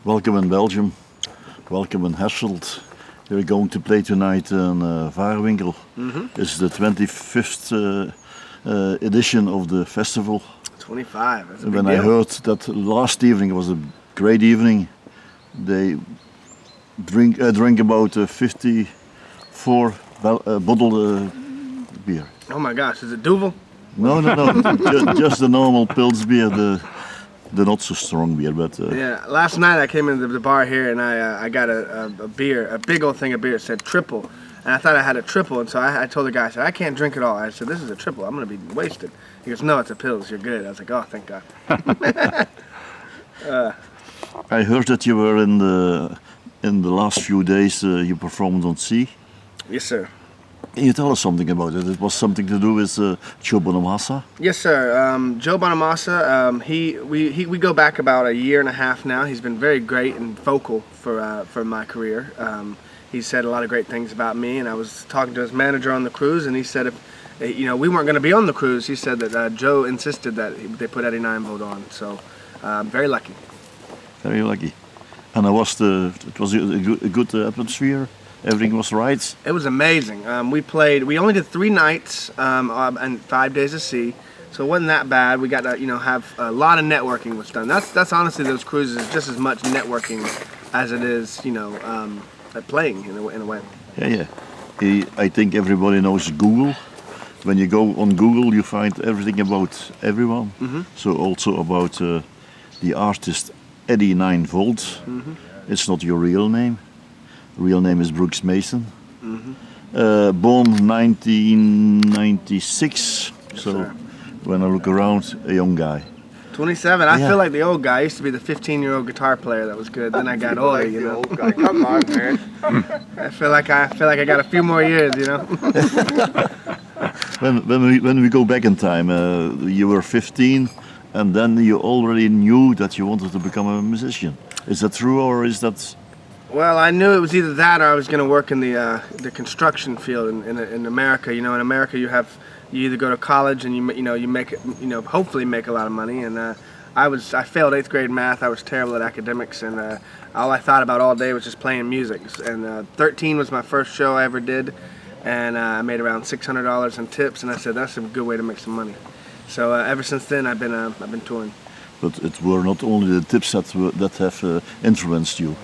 Welcome in Belgium. Welcome in Aarschot. We're going to play tonight in Vaarwinkel. It's the 25th edition of the festival. 25. That's a big When deal. I heard that last evening was a great evening, they drank about 54 bottled beer. Oh my gosh, is it Duvel? No, just the normal Pils beer, the not so strong beer, but Yeah. Last night I came into the bar here and I got a beer, a big old thing of beer. It said triple, and I thought I had a triple, and so I told the guy, I said, I can't drink it all. I said, this is a triple. I'm gonna be wasted. He goes, no, it's a Pils. You're good. I was like, oh, thank God. I heard that you were in the last few days you performed on sea. Yes, sir. Can you tell us something about it? It was something to do with Joe Bonamassa. Yes, sir. Joe Bonamassa, we go back about a year and a half now. He's been very great and vocal for my career. He said a lot of great things about me, and I was talking to his manager on the cruise, and he said if we weren't going to be on the cruise, he said that Joe insisted that they put Eddie Ninevold on. So very lucky. Very lucky. And it was a good atmosphere. Everything was right. It was amazing. We only did 3 nights and 5 days of sea, so it wasn't that bad. We got to have a lot of networking was done. That's honestly, those cruises is just as much networking as it is playing in a way. Yeah. I think everybody knows Google. When you go on Google, you find everything about everyone. So also about the artist Eddie Ninevold. It's not your real name. Real name is Brooks Mason. Born 1996. Yes, so sir. when I look around, a young guy. 27. I Yeah. feel like the old guy. I used to be the 15-year-old guitar player that was good. Then I got older, you know. Old guy. Come on, man. I feel like I got a few more years, you know. When we go back in time, you were 15, and then you already knew that you wanted to become a musician. Is that true, or is that? Well, I knew it was either that or I was going to work in the construction field in America. You know, in America you either go to college and you make hopefully make a lot of money. And I failed 8th grade math. I was terrible at academics, and all I thought about all day was just playing music. And 13 was my first show I ever did, and I made around $600 in tips. And I said that's a good way to make some money. So ever since then I've been touring. But it were not only the tips that have influenced you.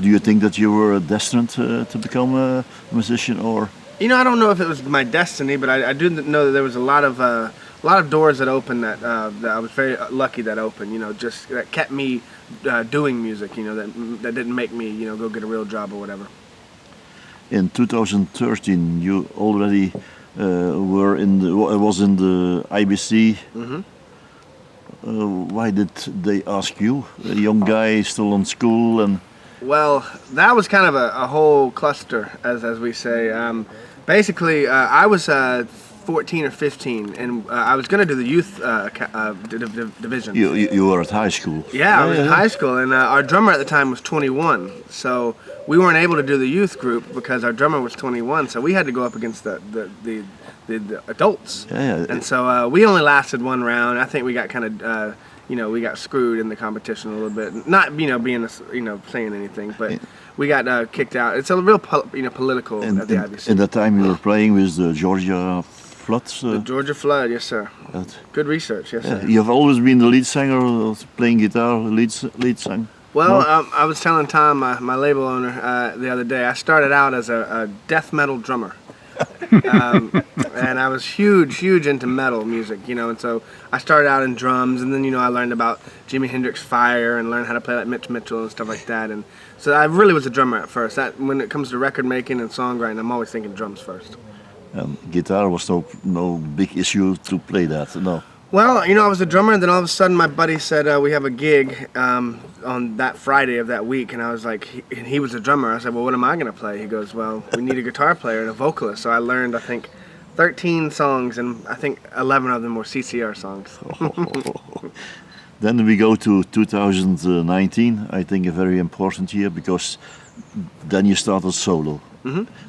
Do you think that you were destined to become a musician, or? You know, I don't know if it was my destiny, but I do know that there was a lot of doors that opened that I was very lucky that opened. You know, just that kept me doing music. You know, that didn't make me go get a real job or whatever. In 2013, you already was in the IBC. Why did they ask you, a young guy still in school and? Well, that was kind of a whole cluster, as we say. Basically, I was 14 or 15, and I was going to do the youth division. You were at high school. Yeah, I was in high school, and our drummer at the time was 21. So we weren't able to do the youth group because our drummer was 21. So we had to go up against the adults. Yeah. And so we only lasted 1 round. I think we got kind of. We got screwed in the competition a little bit. Not, being, saying anything, but we got kicked out. It's a real, political at the IBC. In that time you were playing with the Georgia Floods? The Georgia Flood, yes, sir. Good research, yes, sir. You have always been the lead singer, playing guitar, lead song? Well, I was telling Tom, my label owner, the other day, I started out as a death metal drummer. And I was huge into metal music, and so I started out in drums, and then I learned about Jimi Hendrix Fire and learned how to play like Mitch Mitchell and stuff like that. And so I really was a drummer at first. When it comes to record making and songwriting, I'm always thinking drums first. Guitar was no big issue to play that, no. Well, I was a drummer, and then all of a sudden my buddy said, we have a gig on that Friday of that week, and I was like, he was a drummer. I said, well, what am I going to play? He goes, well, we need a guitar player and a vocalist. So I learned, I think, 13 songs, and I think 11 of them were CCR songs. Then we go to 2019, I think a very important year, because then you started solo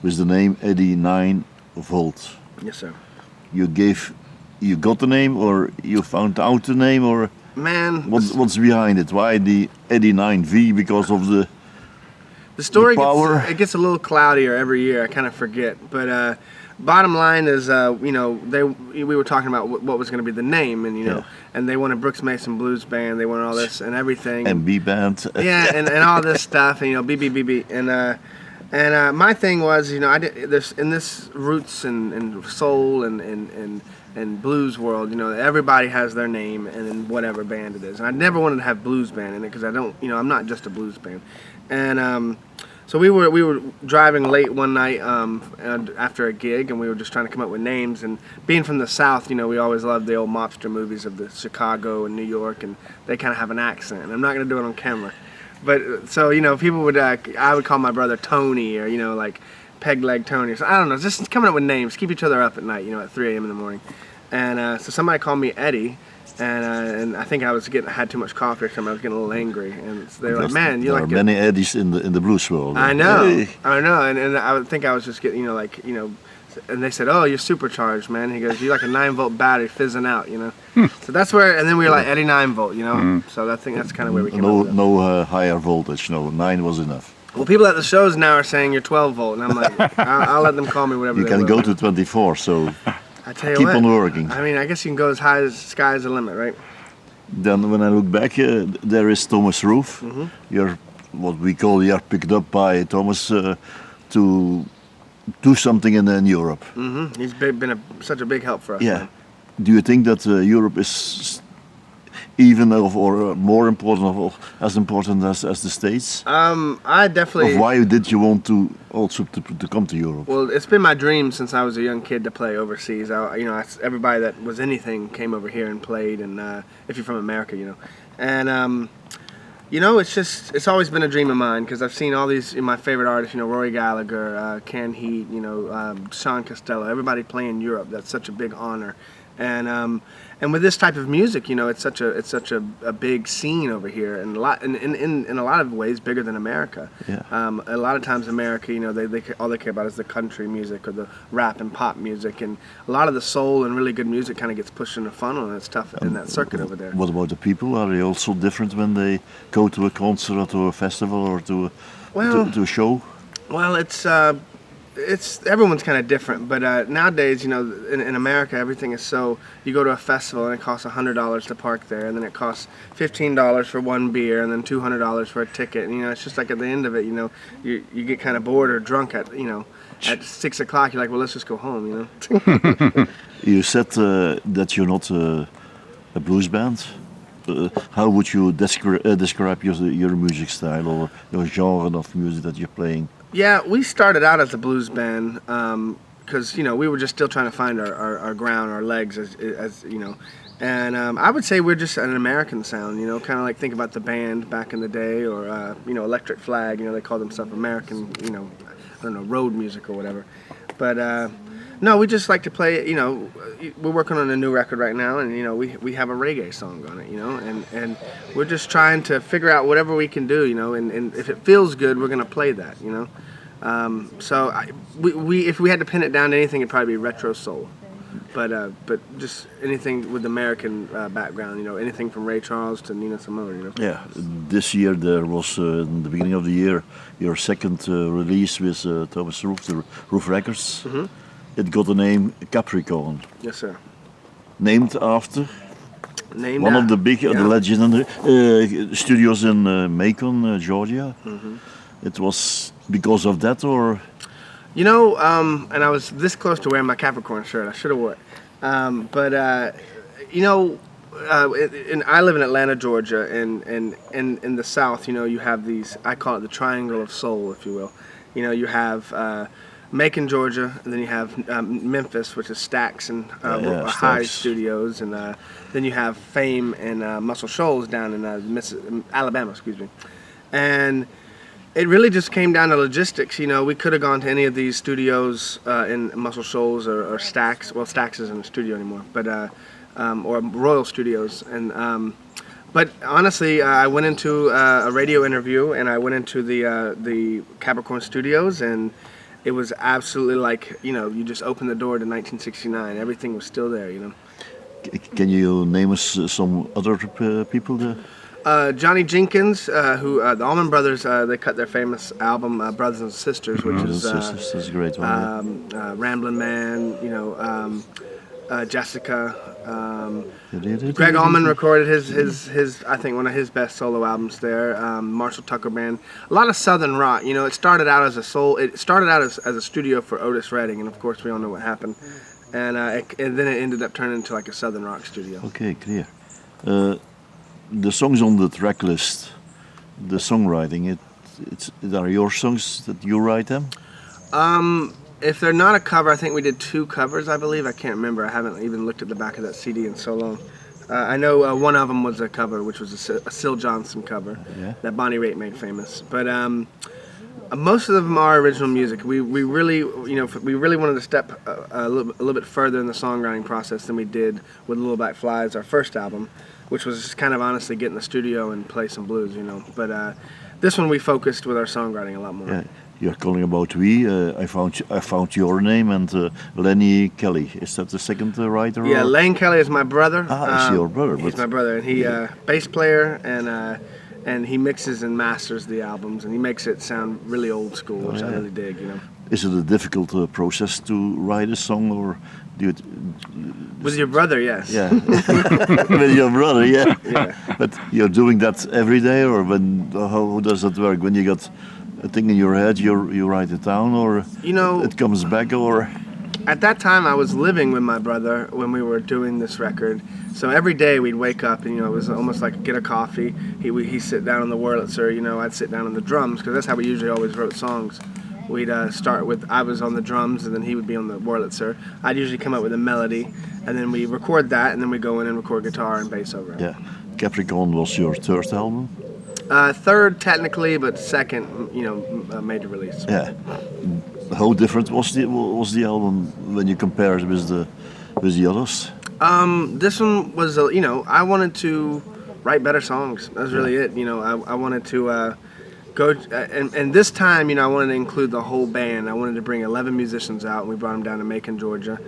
with the name Eddie Ninevold. Yes, sir. You got the name, or you found out the name, or? Man, What's behind it? Why the 89V? Because of the the story power? it gets a little cloudier every year. I kind of forget, but bottom line is, we were talking about what was going to be the name, and Yeah. and they wanted Brooks Mason Blues Band, they wanted all this and everything, MB band. yeah, and all this stuff, and BB, and my thing was, I did this in this roots and soul and blues world. Everybody has their name and in whatever band it is, and I never wanted to have blues band in it because I don't, I'm not just a blues band, and so we were driving late one night and after a gig, and we were just trying to come up with names. And being from the South, we always loved the old mobster movies of the Chicago and New York, and they kind of have an accent. And I'm not going to do it on camera, but so people would I would call my brother Tony, or like Peg Leg Tony. So I don't know, just coming up with names, keep each other up at night, at 3 a.m. in the morning. And so somebody called me Eddie. And I think I had too much coffee or something. I was getting a little angry, and they're like, "Man, you like." There are many Eddies in the blues world. I know, Hey. I know, and I would think I was just getting, and they said, "Oh, you're supercharged, man." He goes, "You're like a 9-volt battery fizzing out, So that's where, and then we were like Eddie 9-volt, So I think that's kind of where we came up with it. No higher voltage. No, 9 was enough. Well, people at the shows now are saying you're 12-volt, and I'm like, I'll let them call me whatever. You they can will. go to 24. So I tell you keep what, on working. I mean, I guess you can go as high as sky's the limit, right? Then when I look back, there is Thomas Roof. Mm-hmm. You're what we call you're picked up by Thomas to do something in Europe. Mm-hmm. He's been such a big help for us. Yeah. Man. Do you think that Europe is even or more important or as important as the States? I definitely. Of why did you want to also to come to Europe? Well, it's been my dream since I was a young kid to play overseas. Everybody that was anything came over here and played, and if you're from America, and it's always been a dream of mine because I've seen all these my favorite artists, Rory Gallagher, Ken Heat, Sean Costello, everybody playing Europe. That's such a big honor, and with this type of music, it's such a big scene over here, and in a lot of ways bigger than America. Yeah. A lot of times America, they all they care about is the country music or the rap and pop music, and a lot of the soul and really good music kind of gets pushed in the funnel, and it's tough in that circuit over there. What about the people? Are they also different when they go to a concert or to a festival or to a show? Well, it's everyone's kind of different, but nowadays, in America, everything is so. You go to a festival and it costs $100 to park there, and then it costs $15 for one beer, and then $200 for a ticket. And it's just like at the end of it, you get kind of bored or drunk at 6 o'clock. You're like, well, let's just go home. You said that you're not a blues band. How would you describe your music style or your genre of music that you're playing? Yeah, we started out as a blues band because we were just still trying to find our ground, our legs, as and I would say we're just an American sound, kind of like think about the band back in the day, or Electric Flag, they call themselves American, I don't know, road music or whatever, but no, we just like to play. We're working on a new record right now, and we have a reggae song on it, and we're just trying to figure out whatever we can do, and if it feels good, we're gonna play that, So if we had to pin it down to anything, it'd probably be retro soul, but just anything with American background, anything from Ray Charles to Nina Simone, Yeah, this year there was in the beginning of the year your second release with Thomas Roof, the Roof Records. Mm-hmm. It got the name Capricorn. Yes, sir. Named after one of the big, yeah. the legendary studios in Macon, Georgia. Mm-hmm. It was because of that, or and I was this close to wearing my Capricorn shirt. I should have wore it. And I live in Atlanta, Georgia, and in the South, you have these. I call it the triangle of soul, if you will. You have Macon, Georgia, and then you have Memphis, which is Stax and High Stax Studios, and then you have Fame and Muscle Shoals down in Alabama, excuse me. And it really just came down to logistics. We could have gone to any of these studios in Muscle Shoals or Stax. Well, Stax isn't a studio anymore, but or Royal Studios. And but honestly, I went into a radio interview, and I went into the Capricorn Studios, and it was absolutely like, you just opened the door to 1969. Everything was still there, Can you name us some other people there? Johnny Jenkins, who the Allman Brothers, they cut their famous album "Brothers and Sisters," which is Sisters, that's a great one. Ramblin' Man. Jessica. Greg Allman recorded his I think one of his best solo albums there. Marshall Tucker Band. A lot of Southern rock. It started out as It started out as a studio for Otis Redding, and of course we all know what happened. And then it ended up turning into like a Southern rock studio. Okay, clear. The songs on the track list, the songwriting, are your songs that you write them? If they're not a cover, I think we did 2 covers, I believe. I can't remember. I haven't even looked at the back of that CD in so long. I know one of them was a cover, which was a Syl Johnson cover that Bonnie Raitt made famous. But most of them are original music. We really wanted to step a little bit further in the songwriting process than we did with Little Black Flies, our first album, which was just kind of honestly get in the studio and play some blues, But this one we focused with our songwriting a lot more. Yeah. You're calling about we. I found your name and Lenny Kelly. Is that the second writer? Yeah, Lane Kelly is my brother. He's your brother. He's my brother, and he bass player, and he mixes and masters the albums, and he makes it sound really old school, which I really dig. Is it a difficult process to write a song, or do you? With your brother, yes. Yeah. With your brother, yeah. Yeah. But you're doing that every day, or how does that work? When you got a thing in your head, you write it down, or it comes back, or? At that time, I was living with my brother when we were doing this record. So every day we'd wake up, and it was almost like get a coffee. He'd sit down on the Wurlitzer, I'd sit down on the drums, because that's how we usually always wrote songs. We'd start with, I was on the drums, and then he would be on the Wurlitzer. I'd usually come up with a melody, and then we record that, and then we go in and record guitar and bass over it. Yeah, Capricorn was your third album? Third technically, but second, major release. Yeah. How different was the album when you compare it with the others? This one was, I wanted to write better songs. That was really it. I wanted to go, and this time, I wanted to include the whole band. I wanted to bring 11 musicians out, and we brought them down to Macon, Georgia,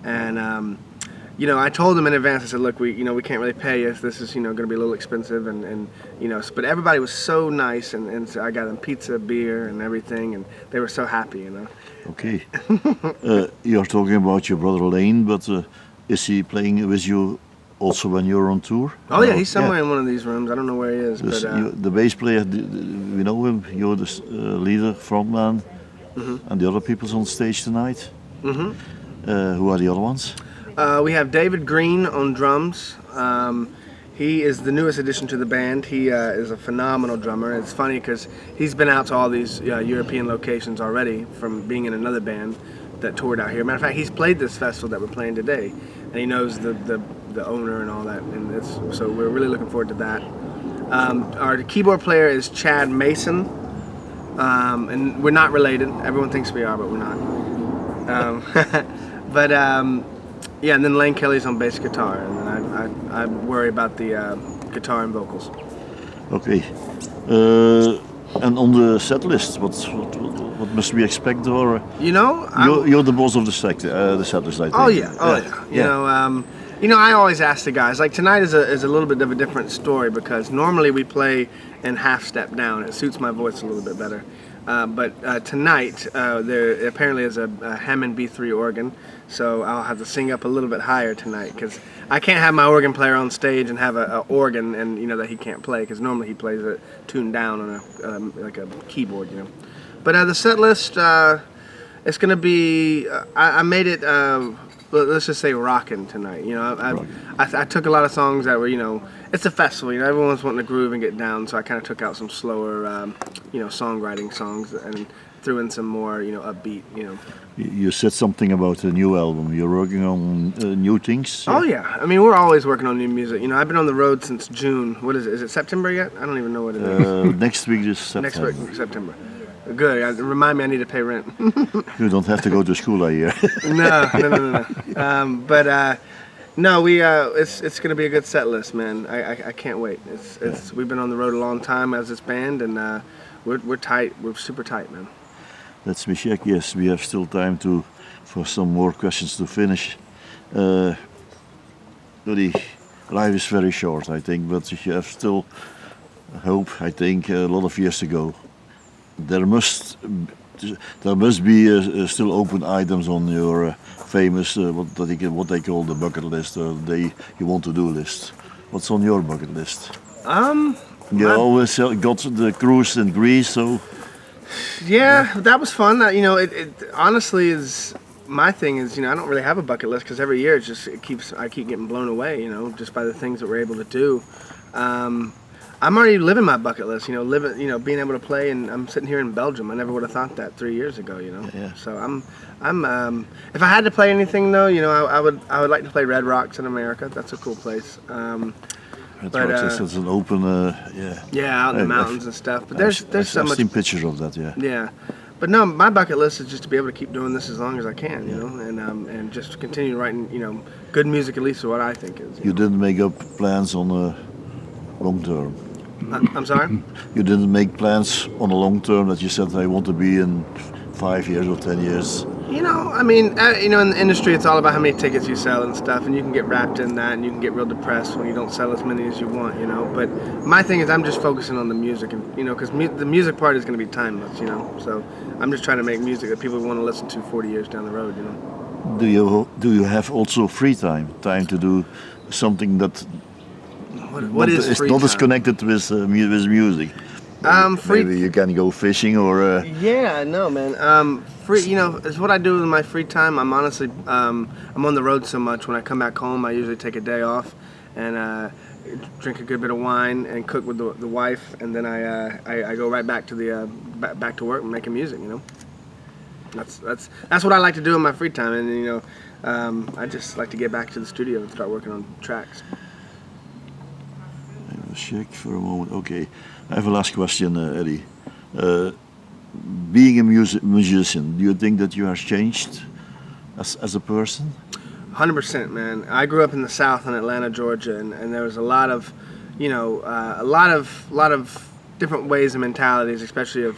and I told them in advance. I said, look, we can't really pay you. This is going to be a little expensive, and but everybody was so nice, and so I got them pizza, beer, and everything, and they were so happy, Okay. You're talking about your brother Lane, but is he playing with you also when you're on tour? Oh yeah, he's somewhere in one of these rooms. I don't know where he is. But, the bass player, we know him. You're the leader, frontman, and the other people's on stage tonight. Who are the other ones? We have David Green on drums. He is the newest addition to the band. He is a phenomenal drummer. It's funny because he's been out to all these European locations already from being in another band that toured out here. Matter of fact, he's played this festival that we're playing today, and he knows the owner and all that. And so we're really looking forward to that. Our keyboard player is Chad Mason, and we're not related. Everyone thinks we are, but we're not. Yeah, and then Lane Kelly's on bass guitar, and then I worry about the guitar and vocals. Okay. And on the set list, what must we expect? Or you're the boss of the set list, I think. Oh yeah. I always ask the guys. Like tonight is a little bit of a different story because normally we play in half step down. It suits my voice a little bit better. But tonight there apparently is a Hammond B3 organ, so I'll have to sing up a little bit higher tonight because I can't have my organ player on stage and have a organ and that he can't play because normally he plays it tuned down on like a keyboard, But the set list, it's gonna be. I made it. Let's just say rockin' tonight. I took a lot of songs that were it's a festival. Everyone's wanting to groove and get down, so I kind of took out some slower songwriting songs and threw in some more upbeat. You said something about a new album. You're working on new things. Oh yeah, I mean we're always working on new music. I've been on the road since June. What is it? Is it September yet? I don't even know what it is. Next week is September. Next week September. Good. Remind me I need to pay rent. You don't have to go to school, I hear. No. No, it's gonna be a good set list, man. I can't wait. We've been on the road a long time as this band, and we're tight. We're super tight, man. Let me check. Yes, we have still time for some more questions to finish. Really, life is very short, I think, but if you have still hope, I think, a lot of years to go. There must be still open items on your famous what they call the bucket list, or you want to do list. What's on your bucket list? You always got the cruise in Greece, so Yeah, that was fun. It honestly is my thing is, I don't really have a bucket list because every year I keep getting blown away, just by the things that we're able to do. I'm already living my bucket list, being able to play, and I'm sitting here in Belgium. I never would have thought that 3 years ago, Yeah. So if I had to play anything though, I would like to play Red Rocks in America. That's a cool place. It's an open, Yeah, out in the mountains and stuff. But there's so I've much. seen pictures of that, yeah. Yeah, but no, my bucket list is just to be able to keep doing this as long as I can, and just continue writing, good music, at least is what I think is. You didn't make up plans on a long term. I'm sorry? You didn't make plans on a long term that you said I want to be in 5 years or 10 years. In the industry, it's all about how many tickets you sell and stuff, and you can get wrapped in that, and you can get real depressed when you don't sell as many as you want, But my thing is, I'm just focusing on the music, and because the music part is going to be timeless, So I'm just trying to make music that people want to listen to 40 years down the road, Do you have also free time to do something that What is it's free not time? as connected with music? Maybe you can go fishing or. Yeah, no, man. Free, is what I do in my free time. I'm honestly, I'm on the road so much. When I come back home, I usually take a day off and drink a good bit of wine and cook with the wife, and then I go right back to back to work and making music. That's what I like to do in my free time, and I just like to get back to the studio and start working on tracks. Check for a moment. Okay, I have a last question, Eddie. Being a musician, do you think that you have changed as a person? 100%, man. I grew up in the South in Atlanta, Georgia, and there was a lot of, a lot of different ways and mentalities, especially of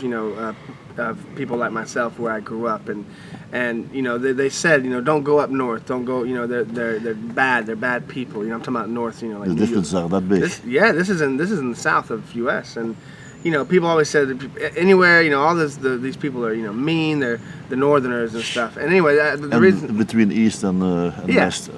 people like myself where I grew up, and they said, don't go up north, don't go, they're bad people. I'm talking about north, like the differences are that big. This is in the south of U.S. and people always said that anywhere, all these people are, mean. They're the Northerners and stuff. And anyway, the reason between East and West,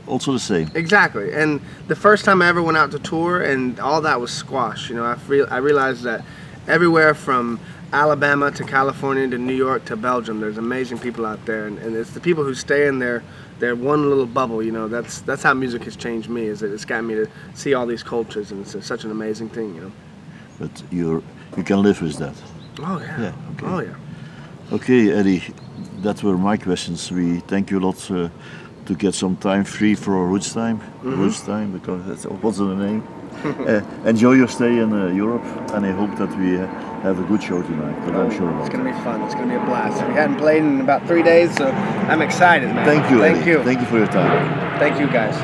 also the same. Exactly. And the first time I ever went out to tour, and all that was squash. I realized that everywhere from Alabama to California to New York to Belgium, there's amazing people out there, and it's the people who stay in their one little bubble. That's how music has changed me. Is that it's got me to see all these cultures, and it's such an amazing thing. But you can live with that. Oh yeah. Yeah. Okay. Oh yeah. Okay, Eddie, that were my questions. We thank you a lot to get some time free for our Roots time. Roots time, because that's what's the name. Enjoy your stay in Europe, and I hope that we have a good show tonight. But I'm sure it's going to be fun. It's going to be a blast. We hadn't played in about 3 days, so I'm excited, man. Thank you. Thank Eddie. you. Thank you for your time. Thank you, guys.